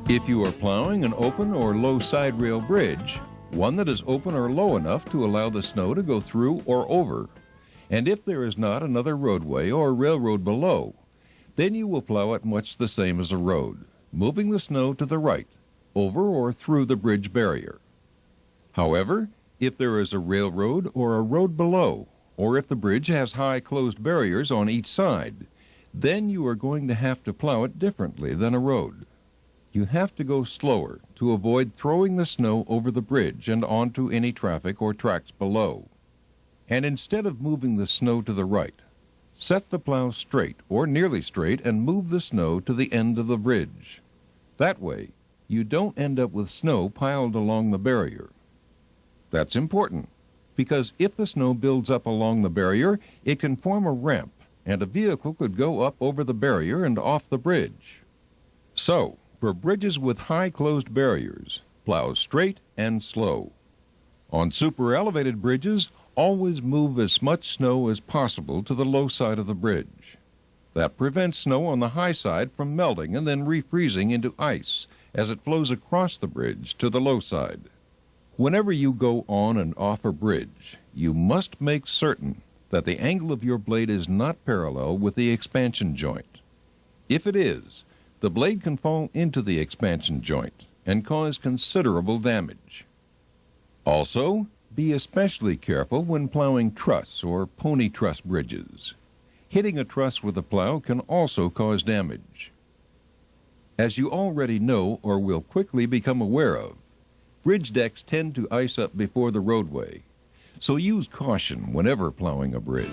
If you are plowing an open or low side rail bridge, one that is open or low enough to allow the snow to go through or over, and if there is not another roadway or railroad below, then you will plow it much the same as a road, moving the snow to the right, over or through the bridge barrier. However, if there is a railroad or a road below, or if the bridge has high closed barriers on each side, then you are going to have to plow it differently than a road. You have to go slower to avoid throwing the snow over the bridge and onto any traffic or tracks below. And instead of moving the snow to the right, set the plow straight or nearly straight and move the snow to the end of the bridge. That way, you don't end up with snow piled along the barrier. That's important, because if the snow builds up along the barrier, it can form a ramp, and a vehicle could go up over the barrier and off the bridge. So, for bridges with high closed barriers, plow straight and slow. On super elevated bridges, always move as much snow as possible to the low side of the bridge. That prevents snow on the high side from melting and then refreezing into ice as it flows across the bridge to the low side. Whenever you go on and off a bridge, you must make certain that the angle of your blade is not parallel with the expansion joint. If it is, the blade can fall into the expansion joint and cause considerable damage. Also, be especially careful when plowing truss or pony truss bridges. Hitting a truss with a plow can also cause damage. As you already know or will quickly become aware of, bridge decks tend to ice up before the roadway, so use caution whenever plowing a bridge.